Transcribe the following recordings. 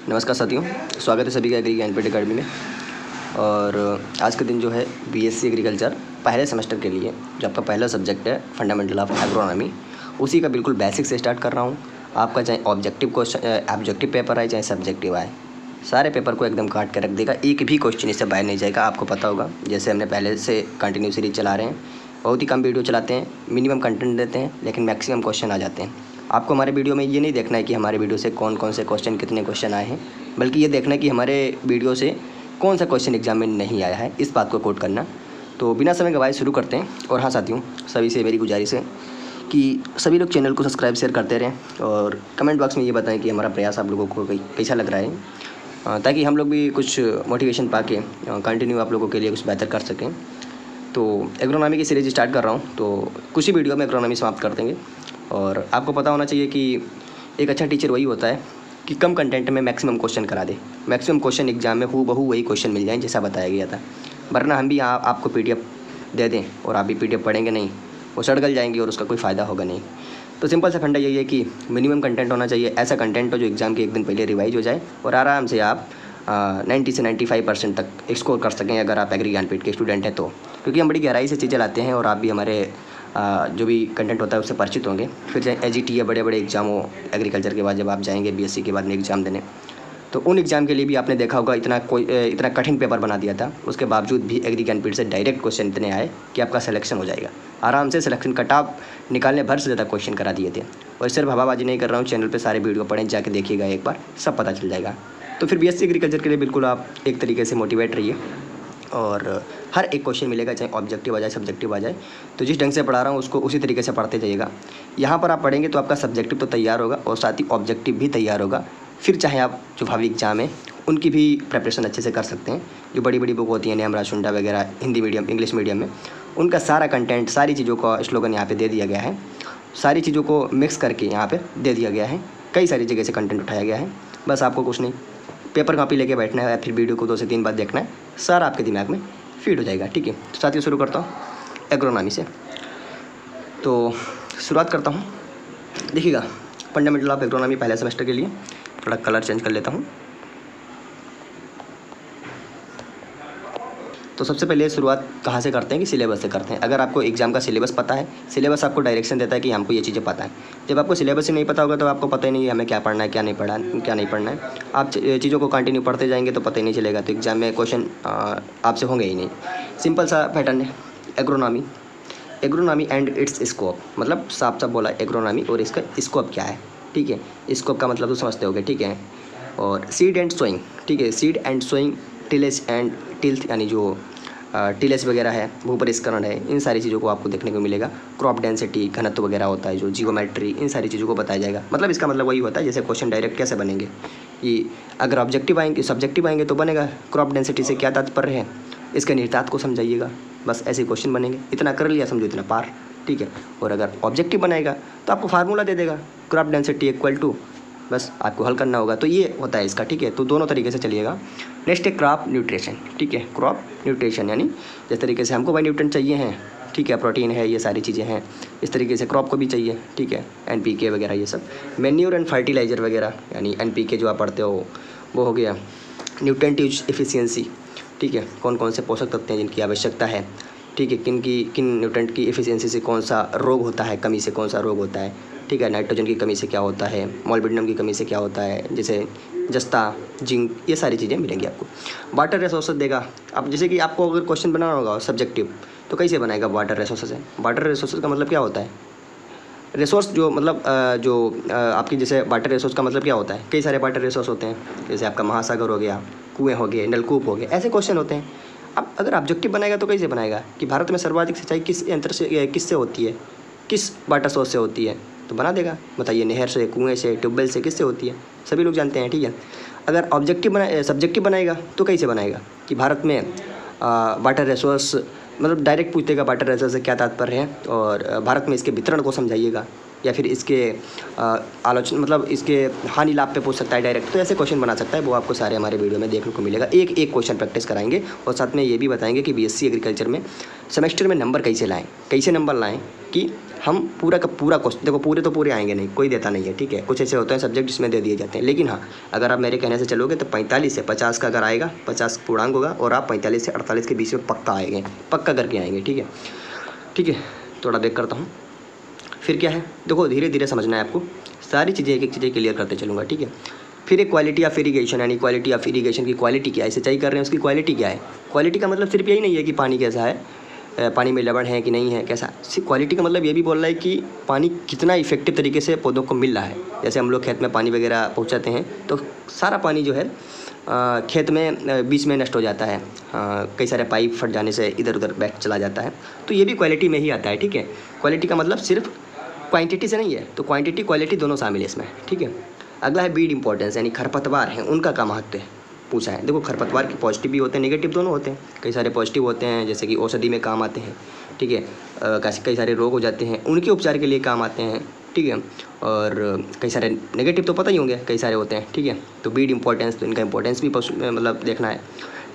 नमस्कार साथियों, स्वागत है सभी का एग्री ज्ञानपीठ अकेडमी में। और आज का दिन जो है बीएससी एग्रीकल्चर पहले सेमेस्टर के लिए जो आपका पहला सब्जेक्ट है फंडामेंटल ऑफ एग्रोनॉमी, उसी का बिल्कुल बेसिक से स्टार्ट कर रहा हूँ। आपका चाहे ऑब्जेक्टिव पेपर आए चाहे सब्जेक्टिव आए, सारे पेपर को एकदम काट के रख देगा, एक भी क्वेश्चन इससे बाहर नहीं जाएगा। आपको पता होगा, जैसे हमने पहले से कंटिन्यू सीरीज चला रहे हैं, बहुत ही कम वीडियो चलाते हैं, मिनिमम कंटेंट देते हैं, लेकिन मैक्सिमम क्वेश्चन आ जाते हैं। आपको हमारे वीडियो में ये नहीं देखना है कि हमारे वीडियो से कौन कौन से क्वेश्चन कितने क्वेश्चन आए हैं, बल्कि ये देखना है कि हमारे वीडियो से कौन सा क्वेश्चन एग्जाम में नहीं आया है, इस बात को कोट करना। तो बिना समय गवाए शुरू करते हैं। और हाँ साथियों, सभी से मेरी गुजारिश है कि सभी लोग चैनल को सब्सक्राइब शेयर करते रहें और कमेंट बॉक्स में ये बताएं कि हमारा प्रयास आप लोगों को कैसा लग रहा है, ताकि हम लोग भी कुछ मोटिवेशन पा के कंटिन्यू आप लोगों के लिए कुछ बेहतर कर सकें। तो एग्रोनॉमी की सीरीज स्टार्ट कर रहा हूँ, तो कुछ ही वीडियो में एग्रोनॉमी समाप्त कर देंगे। और आपको पता होना चाहिए कि एक अच्छा टीचर वही होता है कि कम कंटेंट में मैक्सिमम क्वेश्चन करा दे, मैक्सिमम क्वेश्चन एग्जाम में हूबहू वही क्वेश्चन मिल जाए जैसा बताया गया था। वरना हम भी आपको पीडीएफ दे दें और आप भी पीडीएफ पढ़ेंगे नहीं, वो सड़गल जाएंगे और उसका कोई फ़ायदा होगा नहीं। तो सिंपल सा फंडा यही है कि मिनिमम कंटेंट होना चाहिए, ऐसा कंटेंट हो जो एग्ज़ाम के एक दिन पहले रिवाइज हो जाए और आराम से आप 90 से 95% तक स्कोर कर सकें, अगर आप एग्री ज्ञानपीठ के स्टूडेंट हैं तो। क्योंकि हम बड़ी गहराई से चीज़ें लाते हैं और आप भी हमारे जो भी कंटेंट होता है उससे परिचित होंगे। फिर चाहे एजीटी या बड़े बड़े एग्जाम हो एग्रीकल्चर के बाद, जब आप जाएंगे बीएससी के बाद में एग्ज़ाम देने, तो उन एग्ज़ाम के लिए भी आपने देखा होगा इतना कठिन पेपर बना दिया था, उसके बावजूद भी एग्री ज्ञानपीठ से डायरेक्ट क्वेश्चन इतने आए कि आपका सिलेक्शन हो जाएगा। आराम से सिलेक्शन कट ऑफ निकालने भर से ज़्यादा क्वेश्चन करा दिए थे। और सिर्फ हवाबाजी नहीं कर रहा हूँ, चैनल पर सारे वीडियो पढ़ें, जाके देखिएगा एक बार, सब पता चल जाएगा। तो फिर बीएससी एग्रीकल्चर के लिए बिल्कुल आप एक तरीके से मोटिवेट रहिए और हर एक क्वेश्चन मिलेगा, चाहे ऑब्जेक्टिव आ जाए सब्जेक्टिव आ जाए। तो जिस ढंग से पढ़ा रहा हूँ उसको उसी तरीके से पढ़ते जाइएगा। यहाँ पर आप पढ़ेंगे तो आपका सब्जेक्टिव तो तैयार होगा और साथ ही ऑब्जेक्टिव भी तैयार होगा। फिर चाहे आप जो भावी एग्जाम है उनकी भी प्रिपरेशन अच्छे से कर सकते हैं। जो बड़ी बड़ी बुक होती हैं, न्यामराज शुंडा वगैरह, हिंदी मीडियम इंग्लिश मीडियम में, उनका सारा कंटेंट, सारी चीज़ों का स्लोगन यहाँ पर दे दिया गया है, सारी चीज़ों को मिक्स करके यहाँ पर दे दिया गया है। कई सारी जगह से कंटेंट उठाया गया है। बस आपको कुछ नहीं, पेपर कॉपी लेके बैठना है या फिर वीडियो को 2 से 3 बार देखना है, सारा आपके दिमाग में फीड हो जाएगा। ठीक है, तो साथियों शुरू करता हूँ एग्रोनॉमी से। तो शुरुआत करता हूँ, देखिएगा फंडामेंटल ऑफ एग्रोनॉमी पहले सेमेस्टर के लिए। थोड़ा कलर चेंज कर लेता हूँ। तो सबसे पहले शुरुआत कहाँ से करते हैं कि सिलेबस से करते हैं। अगर आपको एग्जाम का सिलेबस पता है, सिलेबस आपको डायरेक्शन देता है कि हमको ये चीज़ें पता है। जब आपको सिलेबस ही नहीं पता होगा तो आपको पता ही नहीं है हमें क्या पढ़ना है, क्या नहीं पढ़ना है। आप चीज़ों को कंटिन्यू पढ़ते जाएंगे तो पता ही नहीं चलेगा, तो एग्जाम में क्वेश्चन आपसे होंगे ही नहीं। सिंपल सा पैटर्न है एग्रोनॉमी एंड इट्स स्कोप, मतलब साफ साफ बोला एग्रोनॉमी और इसका स्कोप क्या है। ठीक है, स्कोप का मतलब तो समझते होगे। ठीक है, और सीड एंड सोइंग, ठीक है, seed and sowing, tillage and tilth, यानी जो टिलेज वगैरह है, भू परिष्करण है, इन सारी चीज़ों को आपको देखने को मिलेगा। क्रॉप डेंसिटी, घनत्व वगैरह होता है, जो जियोमेट्री, इन सारी चीज़ों को बताया जाएगा। मतलब इसका मतलब वही होता है, जैसे क्वेश्चन डायरेक्ट कैसे बनेंगे कि अगर ऑब्जेक्टिव सब्जेक्टिव आएंगे तो बनेगा क्रॉप डेंसिटी से क्या तात्पर्य है, इसके निहितार्थ को समझाइएगा। बस ऐसे क्वेश्चन बनेंगे, इतना कर लिया समझो इतना पार। ठीक है, और अगर ऑब्जेक्टिव बनाएगा तो आपको फार्मूला दे देगा, क्रॉप डेंसिटी इक्वल टू, बस आपको हल करना होगा। तो ये होता है इसका। ठीक है, तो दोनों तरीके से चलिएगा। नेक्स्ट है क्रॉप न्यूट्रिशन। ठीक है, क्रॉप न्यूट्रिशन यानी जिस तरीके से हमको वाई न्यूट्रन चाहिए हैं, ठीक है, प्रोटीन है, ये सारी चीज़ें हैं, इस तरीके से क्रॉप को भी चाहिए। ठीक है, एनपीके वगैरह ये सब, मैन्योर एंड फर्टिलाइजर वगैरह, यानी एनपीके जो आप पढ़ते हो वो हो गया। न्यूट्रिएंट यूज एफिशिएंसी, ठीक है, कौन कौन से पोषक तत्व हैं जिनकी आवश्यकता है। ठीक है, किन न्यूट्रिएंट की एफिशिएंसी से कौन सा रोग होता है, कमी से कौन सा रोग होता है। ठीक है, नाइट्रोजन की कमी से क्या होता है, मोलिब्डेनम की कमी से क्या होता है, जैसे जस्ता, जिंक, ये सारी चीज़ें मिलेंगी आपको। वाटर रिसोर्सेज देगा। अब जैसे कि आपको अगर क्वेश्चन बनाना होगा सब्जेक्टिव, तो कैसे बनाएगा वाटर रिसोर्सेज है। वाटर रिसोर्सेज का मतलब क्या होता है, रिसोर्स जो मतलब आपकी जैसे वाटर रिसोर्स का मतलब क्या होता है, कई सारे वाटर रिसोर्स होते हैं, जैसे आपका महासागर हो गया, कुएँ हो गए, नलकूप हो गए, ऐसे क्वेश्चन होते हैं। अब अगर ऑब्जेक्टिव बनाएगा तो कैसे बनाएगा कि भारत में सर्वाधिक सिंचाई किस यंत्र से किससे होती है, किस वाटर सोर्स से होती है, तो बना देगा, बताइए नहर से, कुएँ से, ट्यूबवेल से, किससे होती है, सभी लोग जानते हैं। ठीक है, अगर सब्जेक्टिव बनाएगा तो कैसे बनाएगा कि भारत में वाटर रिसोर्स, मतलब डायरेक्ट पूछ देगा वाटर रिसोर्स से क्या तात्पर्य है और भारत में इसके वितरण को समझाइएगा, या फिर इसके आलोचना मतलब इसके हानि लाभ पे पूछ सकता है डायरेक्ट। तो ऐसे क्वेश्चन बना सकता है, वो आपको सारे हमारे वीडियो में देखने को मिलेगा। एक एक क्वेश्चन प्रैक्टिस कराएंगे और साथ में ये भी बताएंगे कि बीएससी एग्रीकल्चर में सेमेस्टर में नंबर कैसे लाएं, कैसे नंबर लाएं कि हम पूरा का पूरा क्वेश्चन, देखो पूरे तो पूरे आएंगे नहीं, कोई देता नहीं है, ठीक है। कुछ ऐसे होते हैं सब्जेक्ट जिसमें दे दिए जाते हैं, लेकिन हाँ अगर आप मेरे कहने से चलोगे तो 45 से 50 का अगर आएगा, 50 पूर्णांक होगा और आप 45 से 48 के बीच में पक्का आएंगे, पक्का करके आएंगे, ठीक है। ठीक है, थोड़ा बैक करता हूँ। फिर क्या है, देखो धीरे धीरे समझना है आपको, सारी चीज़ें एक एक चीज़ें क्लियर करते चलूँगा, ठीक है। फिर एक क्वालिटी ऑफ इरीगेशन, यानी क्वालिटी ऑफ इरीगेशन की क्वालिटी क्या है, सिंचाई कर रहे हैं उसकी क्वालिटी क्या है। क्वालिटी का मतलब सिर्फ यही नहीं है कि पानी कैसा है, पानी में लवण है कि नहीं है, कैसा। सिर्फ क्वालिटी का मतलब ये भी बोल रहा है कि पानी कितना इफेक्टिव तरीके से पौधों को मिल रहा है। जैसे हम लोग खेत में पानी वगैरह पहुँचाते हैं तो सारा पानी जो है खेत में बीच में नष्ट हो जाता है, कई सारे पाइप फट जाने से इधर उधर बैठ चला जाता है, तो ये भी क्वालिटी में ही आता है, ठीक है। क्वालिटी का मतलब सिर्फ क्वांटिटी से नहीं है, तो क्वांटिटी क्वालिटी दोनों शामिल है इसमें, ठीक है। अगला है बीड इंपॉर्टेंस, यानी खरपतवार हैं उनका क्या महत्व है पूछा है। देखो खरपतवार के पॉजिटिव भी होते हैं, नेगेटिव दोनों होते हैं। कई सारे पॉजिटिव होते हैं जैसे कि औषधि में काम आते हैं, ठीक है। कई सारे रोग हो जाते हैं उनके उपचार के लिए काम आते हैं, ठीक है। और कई सारे नेगेटिव तो पता ही होंगे, कई सारे होते हैं, ठीक है। तो बीड इंपॉर्टेंस, तो इनका इंपॉर्टेंस भी मतलब देखना है,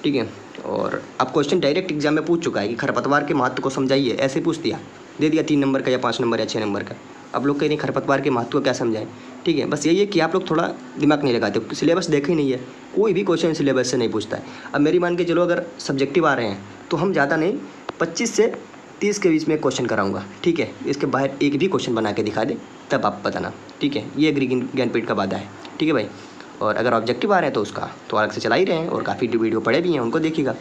ठीक है। और अब क्वेश्चन डायरेक्ट एग्जाम में पूछ चुका है कि खरपतवार के महत्व को समझाइए, ऐसे पूछ दिया, दे दिया 3 नंबर का या 5 नंबर या 6 नंबर का। अब लोग कह रहे हैं खरपतवार के महत्व को क्या समझाएं, ठीक है। बस यही है कि आप लोग थोड़ा दिमाग नहीं लगाते, सिलेबस देखे ही नहीं है, कोई भी क्वेश्चन सिलेबस से नहीं पूछता है। अब मेरी मान के चलो अगर सब्जेक्टिव आ रहे हैं तो हम ज़्यादा नहीं 25 से 30 के बीच में क्वेश्चन कराऊंगा, ठीक है। इसके बाहर एक भी क्वेश्चन बना के दिखा दे तब आप बताना, ठीक है। ये एग्री ज्ञानपीठ का वादा है, ठीक है भाई। और अगर ऑब्जेक्टिव आ रहे हैं तो उसका तो अलग से चला ही रहे हैं, और काफ़ी वीडियो पड़े भी हैं, उनको देखिएगा,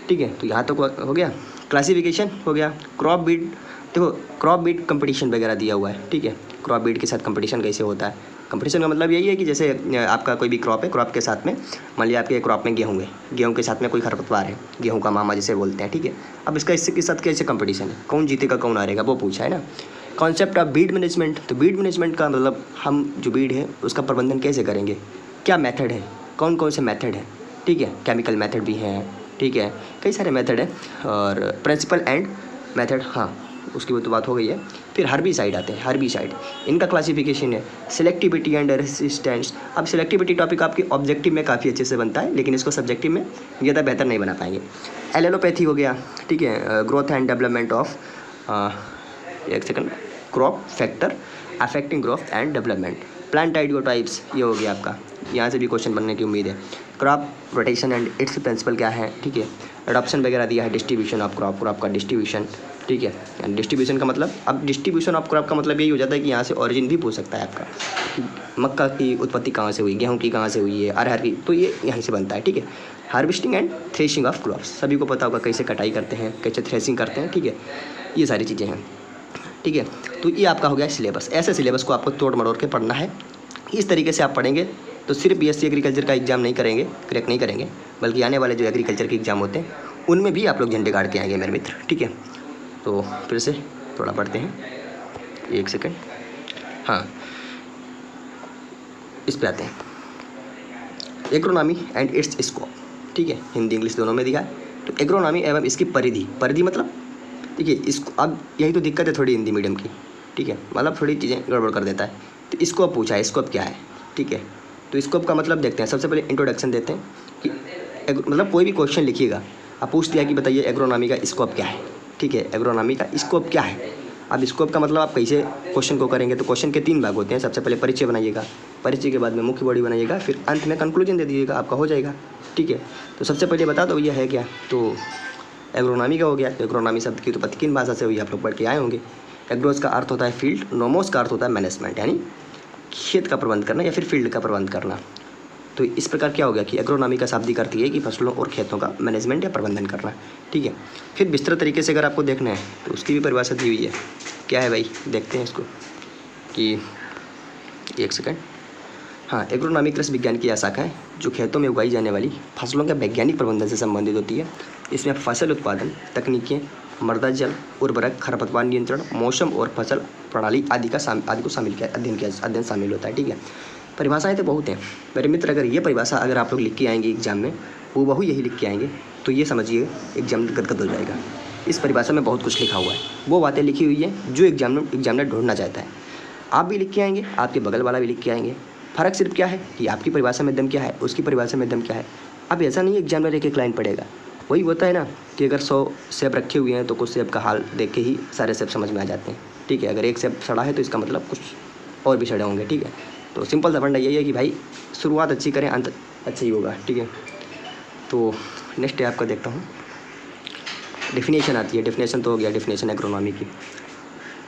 ठीक है। तो यहाँ तक हो गया, क्लासिफिकेशन हो गया। क्रॉप बीट, देखो क्रॉप बीट कंपटीशन वगैरह दिया हुआ है, ठीक है। क्रॉप बीट के साथ कंपटीशन कैसे होता है, कंपटीशन का मतलब यही है कि जैसे आपका कोई भी क्रॉप है, क्रॉप के साथ में मान लिया आपके क्रॉप में गेहूँ है, गेहूँ के साथ में कोई खरपतवार है, गेहूँ का मामा जिसे बोलते हैं, ठीक है। अब इसका इसके साथ कैसे कंपटीशन है, कौन जीतेगा कौन हारेगा वो पूछा है ना। कॉन्सेप्ट ऑफ बीड मैनेजमेंट, तो बीड मैनेजमेंट का मतलब हम जो बीड है उसका प्रबंधन कैसे करेंगे, क्या मेथड है, कौन कौन से मेथड है, ठीक है। केमिकल मेथड भी हैं, ठीक है, कई सारे मेथड है। और प्रिंसिपल एंड मेथड, हाँ उसकी वो तो बात हो गई है। फिर हर्बिसाइड आते हैं, हर्बिसाइड इनका क्लासिफिकेशन है। सिलेक्टिविटी एंड रेसिस्टेंस, अब सिलेक्टिविटी टॉपिक आपके ऑब्जेक्टिव में काफ़ी अच्छे से बनता है, लेकिन इसको सब्जेक्टिव में ज़्यादा बेहतर नहीं बना पाएंगे। एलोपैथी हो गया, ठीक है। ग्रोथ एंड डेवलपमेंट ऑफ, एक second, crop factor affecting growth and development. Plant ideotypes, ये हो गया आपका, यहाँ से भी क्वेश्चन बनने की उम्मीद है। Crop rotation and its principle क्या है, ठीक है। एडॉप्शन वगैरह दिया है, डिस्ट्रीब्यूशन ऑफ क्रॉप, क्रॉप का डिस्ट्रीब्यूशन, ठीक है। डिस्ट्रीब्यूशन का मतलब, अब डिस्ट्रीब्यूशन ऑफ क्रॉप का मतलब यही हो जाता है कि यहाँ से ओरिजिन भी पूछ सकता है आपका, मक्का की उत्पत्ति कहाँ से हुई, गेहूँ की कहाँ से हुई है, अरहर की, तो ये यहीं से बनता है, ठीक है। Harvesting and threshing of crops, सभी को पता होगा कैसे कटाई करते हैं, कैसे थ्रेशिंग करते हैं, ठीक है। ये सारी चीज़ें हैं, ठीक है। तो ये आपका हो गया सिलेबस। ऐसे सिलेबस को आपको तोड़ मरोड़ के पढ़ना है। इस तरीके से आप पढ़ेंगे तो सिर्फ बीएससी एग्रीकल्चर का एग्जाम नहीं करेंगे, क्रैक नहीं करेंगे, बल्कि आने वाले जो एग्रीकल्चर के एग्जाम होते हैं उनमें भी आप लोग झंडे गाड़ के आएंगे मेरे मित्र, ठीक है। तो फिर से थोड़ा पढ़ते हैं, एक सेकंड, हाँ इस पे आते हैं। एग्रोनॉमी एंड इट्स स्कोप, ठीक है, हिंदी इंग्लिश दोनों में दिखा है। तो एग्रोनॉमी एवं इसकी परिधि, परिधि मतलब देखिए इसको, अब यही तो दिक्कत है थोड़ी हिंदी मीडियम की, ठीक है, मतलब थोड़ी चीज़ें गड़बड़ कर देता है। तो स्कोप पूछा है, स्कोप क्या है, ठीक है। तो स्कोप का मतलब देखते हैं, सबसे पहले इंट्रोडक्शन देते हैं कि मतलब कोई भी क्वेश्चन लिखिएगा, आप पूछ दिया कि बताइए एग्रोनॉमी का स्कोप क्या है, ठीक है। एग्रोनॉमी का स्कोप क्या है, अब स्कोप का मतलब आप कैसे क्वेश्चन को करेंगे, तो क्वेश्चन के 3 भाग होते हैं। सबसे पहले परिचय बनाइएगा, परिचय के बाद में मुख्य बॉडी बनाइएगा, फिर अंत में कंक्लूजन दे दीजिएगा, आपका हो जाएगा, ठीक है। तो सबसे पहले बता दो ये है क्या, तो एग्रोनॉमी का हो गया। तो एग्रोनॉमी शब्द की उत्पत्ति किन भाषा से हुई, आप लोग पढ़ के आए होंगे। एग्रोस का अर्थ होता है फील्ड, नोमोस का अर्थ होता है मैनेजमेंट, यानी खेत का प्रबंध करना या फिर फील्ड का प्रबंध करना। तो इस प्रकार क्या हो गया कि एग्रोनॉमी का शाब्दिक अर्थ है कि फसलों और खेतों का मैनेजमेंट या प्रबंधन करना, ठीक है। फिर विस्तृत तरीके से अगर आपको देखना है तो उसकी भी परिभाषा दी हुई है, क्या है भाई, देखते हैं इसको कि, एक सेकंड, हाँ, एग्रोनॉमी कृषि विज्ञान की शाखा है जो खेतों में उगाई जाने वाली फसलों के वैज्ञानिक प्रबंधन से संबंधित होती है। इसमें फसल उत्पादन तकनीकें, मृदा जल उर्वरक, खरपतवार नियंत्रण, मौसम और फसल प्रणाली आदि को शामिल किया, अध्ययन शामिल होता है, ठीक है। परिभाषाएं तो बहुत हैं मेरे मित्र, अगर ये परिभाषा अगर आप लोग लिख के आएंगे एग्जाम में, वो बहु यही लिख के आएंगे तो ये समझिए एग्जाम गदगद हो जाएगा। इस परिभाषा में बहुत कुछ लिखा हुआ है, वो बातें लिखी हुई हैं जो एग्जामिनर ढूंढना चाहता है। आप भी लिख के आएंगे, आपके बगल वाला भी लिख के आएंगे। फ़र्क सिर्फ क्या है कि आपकी परिभाषा में दम क्या है, उसकी परिभाषा में दम क्या है। अब ऐसा नहीं एग्जामिनर एक लाइन पढ़ेगा, वही होता है ना कि अगर 100 सेब रखे हुए हैं तो कुछ सेब का हाल देख के ही सारे सेब समझ में आ जाते हैं। ठीक है। अगर एक सेब सड़ा है तो इसका मतलब कुछ और भी सड़े होंगे, ठीक है। तो सिंपल सा फंडा यही है कि भाई शुरुआत अच्छी करें, अंत अच्छा ही होगा, ठीक है। तो नेक्स्ट है आपका देखता हूँ, डेफिनेशन आती है। डेफिनेशन तो हो गया, डेफिनेशन एग्रोनॉमी की।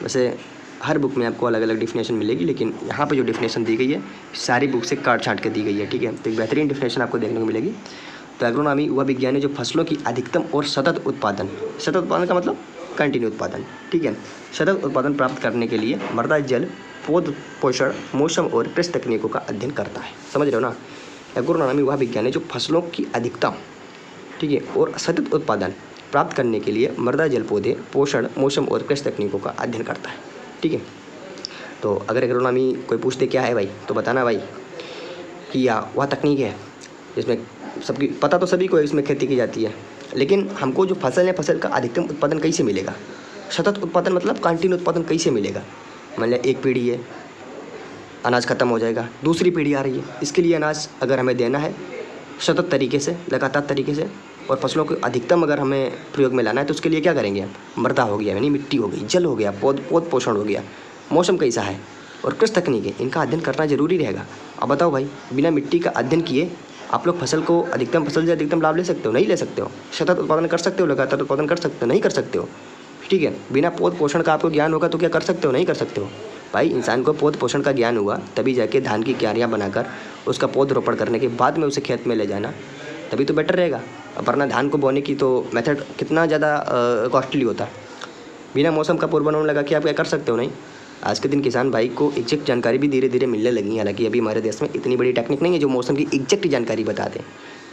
वैसे हर बुक में आपको अलग अलग डेफिनेशन मिलेगी, लेकिन यहाँ पे जो डेफिनेशन दी गई है सारी बुक से काट छाँट के दी गई है, ठीक है। तो एक बेहतरीन डेफिनेशन आपको देखने को मिलेगी। तो एग्रोनॉमी वह विज्ञान है जो फसलों की अधिकतम और सतत उत्पादन का मतलब कंटिन्यू उत्पादन, ठीक है, सतत उत्पादन प्राप्त करने के लिए मृदा, जल, पौध पोषण, मौसम और कृषि तकनीकों का अध्ययन करता है। समझ रहे हो ना। एग्रोनॉमी वह विज्ञान है जो फसलों की अधिकतम, ठीक है, और सतत उत्पादन प्राप्त करने के लिए मृदा, जल, पौधे, पोषण, मौसम और कृषि तकनीकों का अध्ययन करता है, ठीक है। तो अगर एग्रोनॉमी कोई पूछते क्या है भाई, तो बताना भाई कि या वह तकनीक है जिसमें सबकी पता तो सभी को इसमें खेती की जाती है, लेकिन हमको जो फसल है, फसल का अधिकतम उत्पादन कैसे मिलेगा। सतत उत्पादन मतलब कंटिन्यू उत्पादन कैसे मिलेगा। मान लिया एक पीढ़ी है, अनाज ख़त्म हो जाएगा, दूसरी पीढ़ी आ रही है, इसके लिए अनाज अगर हमें देना है सतत तरीके से, लगातार तरीके से, और फसलों को अधिकतम अगर हमें प्रयोग में लाना है, तो उसके लिए क्या करेंगे हम। मृदा हो गया यानी मिट्टी हो गई, जल हो गया, पौध पोषण हो गया, मौसम कैसा है, और कृषि तकनीकें, इनका अध्ययन करना जरूरी रहेगा। अब बताओ भाई, बिना मिट्टी का अध्ययन किए आप लोग फसल को अधिकतम फसल से अधिकतम लाभ ले सकते हो, नहीं ले सकते हो। सतत उत्पादन कर सकते हो, लगातार उत्पादन कर सकते हो, नहीं कर सकते हो, ठीक है। बिना पौध पोषण का आपको ज्ञान होगा तो क्या कर सकते हो, नहीं कर सकते हो। भाई इंसान को पौध पोषण का ज्ञान हुआ तभी जाके धान की क्यारियाँ बनाकर उसका पौध रोपण करने के बाद में उसे खेत में ले जाना, तभी तो बेटर रहेगा। अब वरना धान को बोने की तो मेथड कितना ज़्यादा कॉस्टली होता है। बिना मौसम का पूर्वानुमान लगा के आप क्या कर सकते हो, नहीं। आज के दिन किसान भाई को एग्जैक्ट जानकारी भी धीरे धीरे मिलने लगी है। हालांकि अभी हमारे देश में इतनी बड़ी टेक्निक नहीं है जो मौसम की एग्जैक्ट जानकारी बता दें,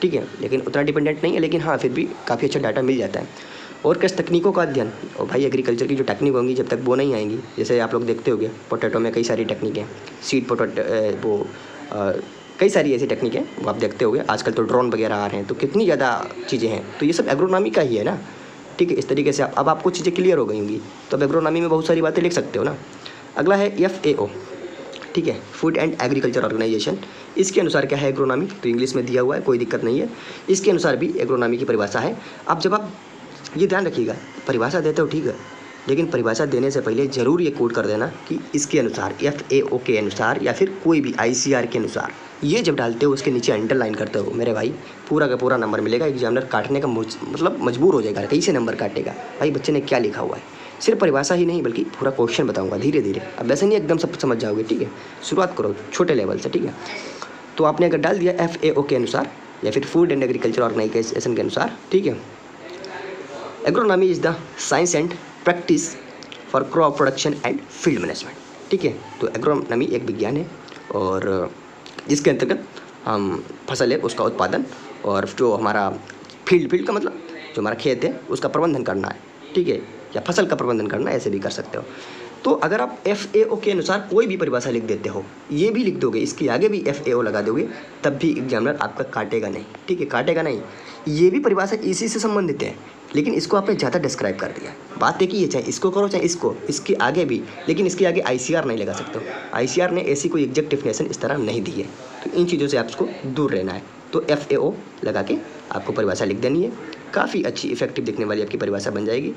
ठीक है, लेकिन उतना डिपेंडेंट नहीं है, लेकिन हाँ फिर भी काफ़ी अच्छा डाटा मिल जाता है। और कृषि तकनीकों का अध्ययन, और भाई एग्रीकल्चर की जो टेक्निक होंगी जब तक वो नहीं आएंगी, जैसे आप लोग देखते होंगे पोटैटो में कई सारी टेक्निकें, सीड पोटैटो, वो कई सारी ऐसी टेक्निकें वो आप देखते होंगे। आजकल तो ड्रोन वगैरह आ रहे हैं, तो कितनी ज़्यादा चीज़ें हैं, तो ये सब एग्रोनॉमी का ही है ना, ठीक है। इस तरीके से अब आपको चीज़ें क्लियर हो गई होंगी, तो अब एग्रोनॉमी में बहुत सारी बातें लिख सकते हो ना। अगला है FAO, ठीक है, फूड एंड एग्रीकल्चर ऑर्गेनाइजेशन। इसके अनुसार क्या है एग्रोनॉमी, तो इंग्लिश में दिया हुआ है, कोई दिक्कत नहीं है। इसके अनुसार भी एग्रोनॉमी की परिभाषा है। अब जब आप ये ध्यान रखिएगा, परिभाषा देते हो ठीक है, लेकिन परिभाषा देने से पहले ज़रूर ये कोड कर देना कि इसके अनुसार, FAO के अनुसार, या फिर कोई भी ICR के अनुसार। ये जब डालते हो उसके नीचे अंडरलाइन करते हो मेरे भाई, पूरा का पूरा नंबर मिलेगा। एग्जामिनर काटने का मतलब मजबूर हो जाएगा, कैसे नंबर काटेगा भाई, बच्चे ने क्या लिखा हुआ है। सिर्फ परिभाषा ही नहीं बल्कि पूरा क्वेश्चन बताऊंगा धीरे धीरे। अब वैसे नहीं एकदम सब समझ जाओगे, ठीक है। शुरुआत करो छोटे लेवल से, ठीक है। तो आपने अगर डाल दिया FAO के अनुसार या फिर फूड एंड एग्रीकल्चर ऑर्गेनाइजेशन के अनुसार, ठीक है, agronomy is the science and practice for crop production and field management, ठीक है। तो एग्रोनॉमी एक विज्ञान है और जिसके अंतर्गत हम फसल है उसका उत्पादन और जो हमारा फील्ड का मतलब जो हमारा खेत है उसका प्रबंधन करना है, ठीक है, या फसल का प्रबंधन करना, ऐसे भी कर सकते हो। तो अगर आप FAO के अनुसार कोई भी परिभाषा लिख देते हो, ये भी लिख दोगे, इसके आगे भी FAO लगा दोगे, तब भी एग्जामिनर आपका काटेगा नहीं, ठीक है, काटेगा नहीं। ये भी परिभाषा इसी से संबंधित है, लेकिन इसको आपने ज़्यादा डिस्क्राइब कर दिया। बात एक ही है, चाहे इसको करो चाहे इसको, इसके आगे भी, लेकिन इसके आगे ICR नहीं लगा सकते हो। ICR ने ऐसी कोई एग्जैक्ट डेफिनेशन इस तरह नहीं दी है, तो इन चीज़ों से आपको दूर रहना है। तो FAO लगा के आपको परिभाषा लिख देनी है, काफ़ी अच्छी इफेक्टिव दिखने वाली आपकी परिभाषा बन जाएगी,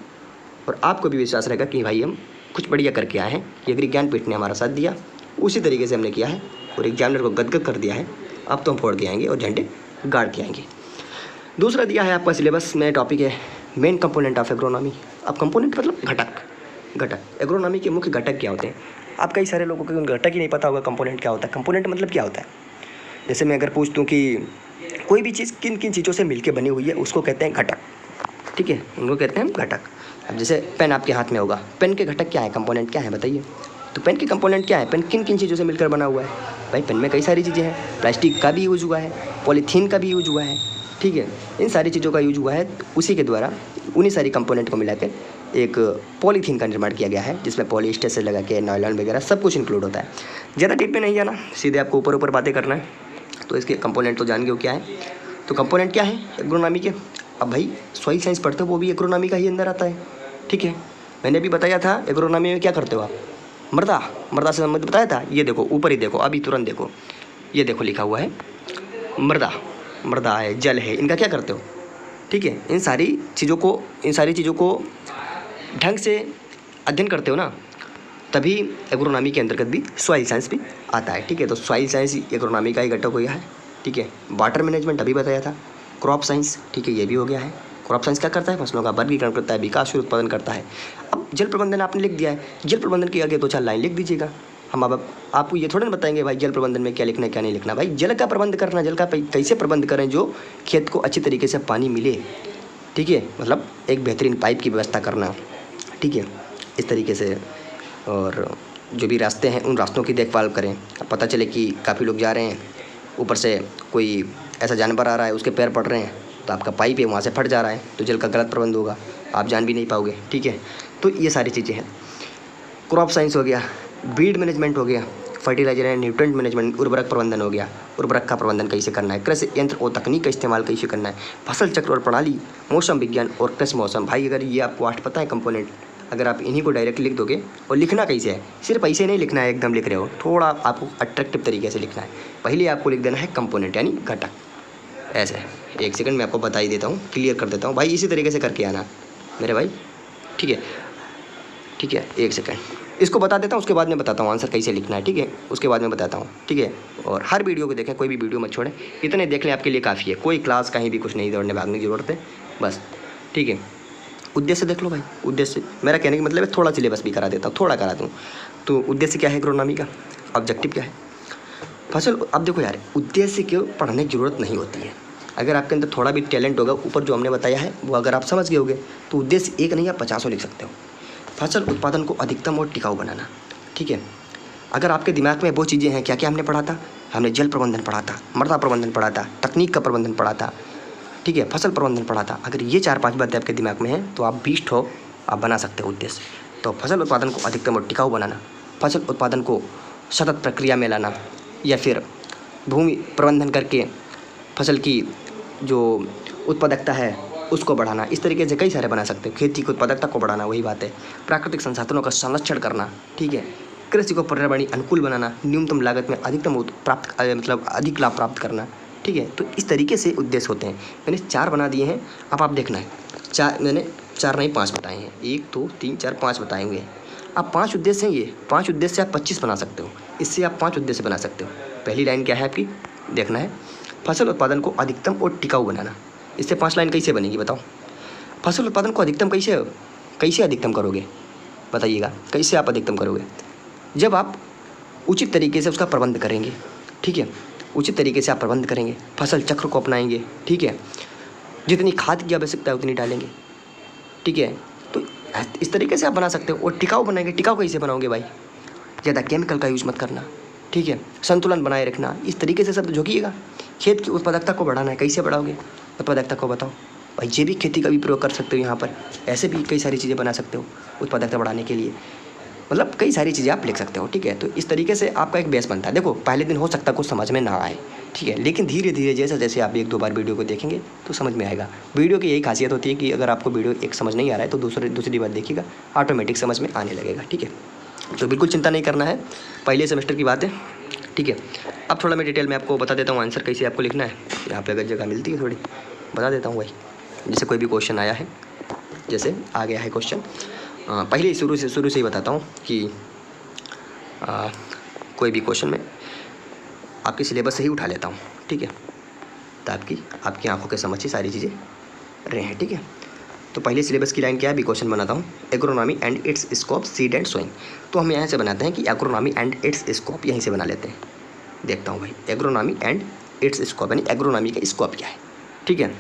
और आपको भी विश्वास रहेगा कि भाई हम कुछ बढ़िया करके आए हैं, ये अग्री ज्ञानपीठ ने हमारा साथ दिया, उसी तरीके से हमने किया है और एग्जामिनर को गदगद कर दिया है। अब तो हम फोड़ के आएंगे और झंडे गाड़ के आएंगे। दूसरा दिया है आपका सिलेबस में टॉपिक है मेन कंपोनेंट ऑफ एग्रोनॉमी। अब कंपोनेंट मतलब घटक। एग्रोनॉमी के मुख्य घटक क्या होते हैं। आप कई सारे लोगों को घटक ही नहीं पता होगा कंपोनेंट क्या होता है। कंपोनेंट मतलब क्या होता है, जैसे मैं अगर पूछ दूँ कि कोई भी चीज़ किन किन चीज़ों से मिलकर बनी हुई है, उसको कहते हैं घटक, ठीक है, उनको कहते हैं घटक। अब जैसे पेन आपके हाथ में होगा, पेन के घटक क्या है, कंपोनेंट क्या है बताइए। तो पेन के कंपोनेंट क्या है, पेन किन किन चीज़ों से मिलकर बना हुआ है। भाई पेन में कई सारी चीज़ें हैं, प्लास्टिक का भी यूज हुआ है, पॉलीथीन का भी यूज हुआ है, ठीक है, इन सारी चीज़ों का यूज हुआ है। उसी के द्वारा उन्हीं सारी कंपोनेंट को मिलाकर एक पॉलीथीन का निर्माण किया गया है, जिसमें पॉलिएस्टर से लगा के नायलॉन वगैरह सब कुछ इंक्लूड होता है। ज़्यादा डीप में नहीं जाना, सीधे आपको ऊपर ऊपर बातें करना है। तो इसके कंपोनेंट तो जान गए हो क्या है। तो कंपोनेंट क्या है एग्रोनॉमी के। अब भाई सॉइल साइंस पढ़ते हो वो भी एग्रोनॉमी का ही अंदर आता है, ठीक है। मैंने भी बताया था एग्रोनॉमी में क्या करते हो आप, मृदा से संबंधित बताया था। ये देखो ऊपर ही देखो, अभी तुरंत देखो, ये देखो लिखा हुआ है मृदा है, जल है, इनका क्या करते हो, ठीक है। इन सारी चीज़ों को ढंग से अध्ययन करते हो ना, तभी एग्रोनॉमी के अंतर्गत भी सॉइल साइंस भी आता है। ठीक है, तो सॉइल साइंस एग्रोनॉमी का ही घटक हो गया है। ठीक है, वाटर मैनेजमेंट अभी बताया था। क्रॉप साइंस, ठीक है, ये भी हो गया है। क्रॉप साइंस क्या करता है? फसलों का वर्गीकरण करता है, विकास और उत्पादन करता है। अब जल प्रबंधन आपने लिख दिया है, जल प्रबंधन के आगे 2-4 लाइन लिख दीजिएगा। हम अब आपको ये थोड़ा ना बताएंगे भाई जल प्रबंधन में क्या लिखना है क्या नहीं लिखना। भाई जल का प्रबंध करना, जल का कैसे प्रबंध करें जो खेत को अच्छी तरीके से पानी मिले। ठीक है, मतलब एक बेहतरीन पाइप की व्यवस्था करना। ठीक है, इस तरीके से। और जो भी रास्ते हैं उन रास्तों की देखभाल करें। अब पता चले कि काफ़ी लोग जा रहे हैं, ऊपर से कोई ऐसा जानवर आ रहा है, उसके पैर पड़ रहे हैं, तो आपका पाइप है वहाँ से फट जा रहा है, तो जल का गलत प्रबंध होगा, आप जान भी नहीं पाओगे। ठीक है, तो ये सारी चीज़ें हैं। क्रॉप साइंस हो गया, बीड मैनेजमेंट हो गया, फर्टिलाइजर एंड न्यूट्रिएंट मैनेजमेंट, उर्वरक प्रबंधन हो गया, उर्वरक का प्रबंधन कैसे करना है, कृषि यंत्र और तकनीक का इस्तेमाल कैसे करना है, फसल चक्र और प्रणाली, मौसम विज्ञान और कृषि मौसम। भाई अगर ये आपको 8 पता है कंपोनेंट, अगर आप इन्हीं को डायरेक्ट लिख दोगे, और लिखना कैसे है, सिर्फ ऐसे नहीं लिखना है एकदम लिख रहे हो, थोड़ा आपको अट्रैक्टिव तरीके से लिखना है। पहले आपको लिख देना है कंपोनेंट यानी घटक, ऐसे। एक सेकंड में आपको बता ही देता हूँ, क्लियर कर देता हूँ भाई, इसी तरीके से करके आना मेरे भाई। ठीक है, ठीक है, एक सेकंड इसको बता देता हूँ, उसके बाद में बताता हूँ आंसर कैसे लिखना है। ठीक है, उसके बाद में बताता हूँ। ठीक है, और हर वीडियो को देखें, कोई भी वीडियो मत छोड़ें, इतने देख लें आपके लिए काफ़ी है। कोई क्लास कहीं भी कुछ नहीं दौड़ने भागने की ज़रूरत है बस। ठीक है, उद्देश्य देख लो भाई, उद्देश्य मेरा कहने का मतलब है थोड़ा सिलेबस भी करा देता हूँ, थोड़ा करा दूँ। तो उद्देश्य क्या है एग्रोनॉमी का, ऑब्जेक्टिव क्या है, फसल। अब देखो यार, उद्देश्य क्यों पढ़ने की ज़रूरत नहीं होती है। अगर आपके अंदर थोड़ा भी टैलेंट होगा, ऊपर जो हमने बताया है वो अगर आप समझ गए होगे, तो उद्देश्य एक नहीं आप 50 लिख सकते हो। फसल उत्पादन को अधिकतम और टिकाऊ बनाना। ठीक है, अगर आपके दिमाग में वो चीज़ें हैं, क्या क्या हमने पढ़ा था, हमने जल प्रबंधन पढ़ा था, मृदा प्रबंधन पढ़ा था, तकनीक का प्रबंधन पढ़ा था, ठीक है, फसल प्रबंधन पढ़ा था। अगर ये 4-5 बातें आपके दिमाग में हैं तो आप 20 हो आप बना सकते हो उद्देश्य। तो फसल उत्पादन को अधिकतम और टिकाऊ बनाना, फसल उत्पादन को सतत प्रक्रिया में लाना, या फिर भूमि प्रबंधन करके फसल की जो उत्पादकता है उसको बढ़ाना। इस तरीके से कई सारे बना सकते हो। खेती की उत्पादकता को बढ़ाना, वही बात है। प्राकृतिक संसाधनों का संरक्षण करना। ठीक है, कृषि को पर्यावरणीय अनुकूल बनाना, न्यूनतम लागत में अधिकतम अधिक लाभ प्राप्त करना। ठीक है, तो इस तरीके से उद्देश्य होते हैं। मैंने 4 बना दिए हैं, अब आप देखना है। मैंने 4 नहीं 5 बताए हैं, 1 2 3 4 5 बताए हुए हैं। अब 5 उद्देश्य हैं, ये 5 उद्देश्य से आप 25 बना सकते हो। इससे आप 5 उद्देश्य बना सकते हो। पहली लाइन क्या है आपकी, देखना है, फसल उत्पादन को अधिकतम और टिकाऊ बनाना। इससे 5 लाइन कैसे बनेगी बताओ। फसल उत्पादन को अधिकतम कैसे अधिकतम करोगे, बताइएगा कैसे आप अधिकतम करोगे। जब आप उचित तरीके से उसका प्रबंध करेंगे। ठीक है, उचित तरीके से आप प्रबंध करेंगे, फसल चक्र को अपनाएंगे। ठीक है, जितनी खाद की आवश्यकता है उतनी डालेंगे। ठीक है, तो इस तरीके से आप बना सकते हो। और टिकाऊ बनाएंगे, टिकाऊ कैसे बनाओगे भाई, ज़्यादा केमिकल का यूज़ मत करना। ठीक है, संतुलन बनाए रखना, इस तरीके से सब झोंकिएगा। खेत की उत्पादकता को बढ़ाना है, कैसे बढ़ाओगे उत्पादकता को बताओ भाई। जैविक खेती का भी प्रयोग कर सकते हो यहाँ पर, ऐसे भी कई सारी चीज़ें बना सकते हो उत्पादकता बढ़ाने के लिए। मतलब कई सारी चीज़ें आप लिख सकते हो। ठीक है, तो इस तरीके से आपका एक बेस बनता है। देखो पहले दिन हो सकता है कुछ समझ में ना आए, ठीक है, लेकिन धीरे धीरे जैसे जैसे आप 1-2 बार वीडियो को देखेंगे तो समझ में आएगा। वीडियो की यही खासियत होती है कि अगर आपको वीडियो एक समझ नहीं आ रहा है तो दूसरी बार देखिएगा, ऑटोमेटिक समझ में आने लगेगा। ठीक है, तो बिल्कुल चिंता नहीं करना है, पहले सेमेस्टर की बात है। ठीक है, अब थोड़ा मैं डिटेल में आपको बता देता हूँ आंसर कैसे आपको लिखना है। यहाँ पे अगर जगह मिलती है थोड़ी बता देता हूँ भाई। जैसे कोई भी क्वेश्चन आया है, जैसे आ गया है क्वेश्चन, पहले शुरू से ही बताता हूँ कि कोई भी क्वेश्चन में आपके सिलेबस से ही उठा लेता हूँ। ठीक है, तो आपकी आंखों के समझ ही सारी चीज़ें रहे हैं। ठीक है, तो पहले सिलेबस की लाइन क्या है, भी क्वेश्चन बनाता हूँ, agronomy and its scope, seed and sowing. तो हम यहाँ से बनाते हैं कि एग्रोनॉमी एंड इट्स स्कोप, यहीं से बना लेते हैं। देखता हूँ भाई, एग्रोनॉमी एंड इट्स स्कोप यानी एग्रोनॉमी का स्कोप क्या है। ठीक है,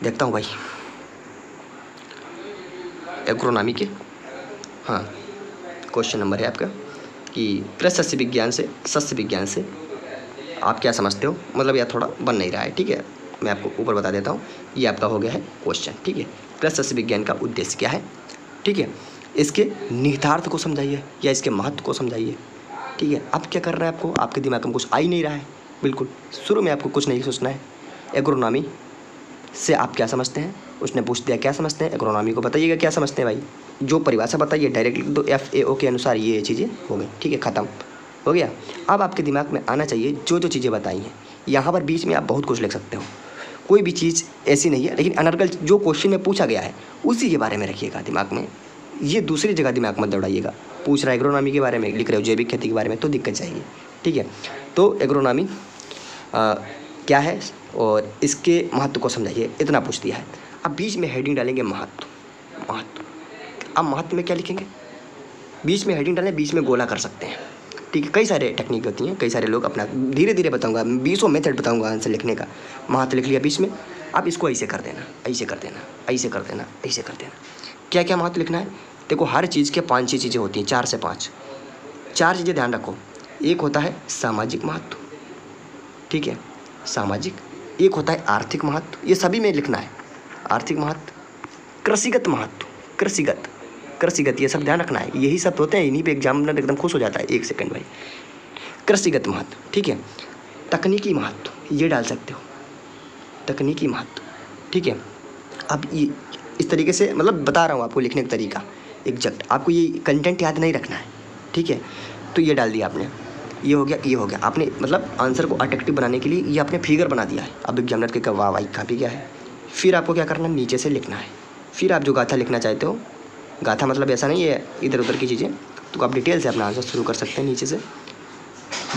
देखता हूँ भाई एग्रोनॉमी के, हाँ क्वेश्चन नंबर है आपका कि कृषि सस्य विज्ञान से आप क्या समझते हो, मतलब यह थोड़ा बन नहीं रहा है। ठीक है, मैं आपको ऊपर बता देता हूँ, ये आपका हो गया है क्वेश्चन। ठीक है, कृषि विज्ञान का उद्देश्य क्या है। ठीक है, इसके निहितार्थ को समझाइए या इसके महत्व को समझाइए। ठीक है, अब क्या करना है आपको, आपके दिमाग में कुछ आ ही नहीं रहा है, बिल्कुल शुरू में आपको कुछ नहीं सोचना है। एग्रोनॉमी से आप क्या समझते हैं, उसने पूछ दिया क्या समझते हैं, एग्रोनॉमी को बताइएगा क्या समझते हैं भाई, जो परिभाषा बताइए डायरेक्ट लिख दो, FAO के अनुसार ये चीज़ें हो गई। ठीक है, ख़त्म हो गया। अब आपके दिमाग में आना चाहिए जो चीज़ें बताई हैं। यहाँ पर बीच में आप बहुत कुछ लिख सकते हो, कोई भी चीज़ ऐसी नहीं है, लेकिन अनर्गल जो क्वेश्चन में पूछा गया है उसी के बारे में रखिएगा दिमाग में, ये दूसरी जगह दिमाग मत दौड़ाइएगा। पूछ रहा है एग्रोनॉमी के बारे में, लिख रहे हो जैविक खेती के बारे में, तो दिक्कत जाएगी। ठीक है, तो एग्रोनॉमी क्या है और इसके महत्व को समझाइए, इतना पूछ दिया है। अब बीच में हेडिंग डालेंगे महत्व। अब महत्व में क्या लिखेंगे, बीच में हेडिंग डालें, बीच में गोला कर सकते हैं। ठीक है, कई सारे टेक्निक होती हैं, कई सारे लोग अपना धीरे धीरे बताऊंगा, 20 मेथड बताऊंगा आंसर लिखने का। महत्व लिख लिया बीच में, अब इसको ऐसे कर देना, ऐसे कर देना, ऐसे कर देना, ऐसे कर देना। क्या क्या महत्व लिखना है, देखो हर चीज़ के 5-6 चीज़ें होती हैं, 4 से 5, 4 चीज़ें ध्यान रखो। एक होता है सामाजिक महत्व, ठीक है, सामाजिक। एक होता है आर्थिक महत्व, ये सभी में लिखना है, आर्थिक महत्व। कृषिगत महत्व, कृषिगत ये सब ध्यान रखना है, यही सब होते हैं, इन्हीं पे एग्जामिनर एकदम खुश हो जाता है। एक सेकंड भाई, कृषिगत महत्व, ठीक है। तकनीकी महत्व ये डाल सकते हो, तकनीकी महत्व, ठीक है। अब ये इस तरीके से मतलब बता रहा हूँ आपको लिखने का तरीका एग्जैक्ट, आपको ये कंटेंट याद नहीं रखना है, ठीक है। तो ये डाल दिया आपने, ये हो गया, ये हो गया, आपने मतलब आंसर को अट्रैक्टिव बनाने के लिए ये आपने फिगर बना दिया है। अब एग्जामिनर के वाह भाई काफ़ी क्या है। फिर आपको क्या करना है, नीचे से लिखना है। फिर आप जो गाथा लिखना चाहते हो, गाथा मतलब ऐसा नहीं है इधर उधर की चीज़ें, तो आप डिटेल से अपना आंसर शुरू कर सकते हैं नीचे से।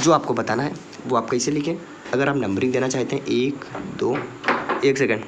जो आपको बताना है वो आप कैसे लिखें। अगर आप नंबरिंग देना चाहते हैं 1 2, 1 सेकंड।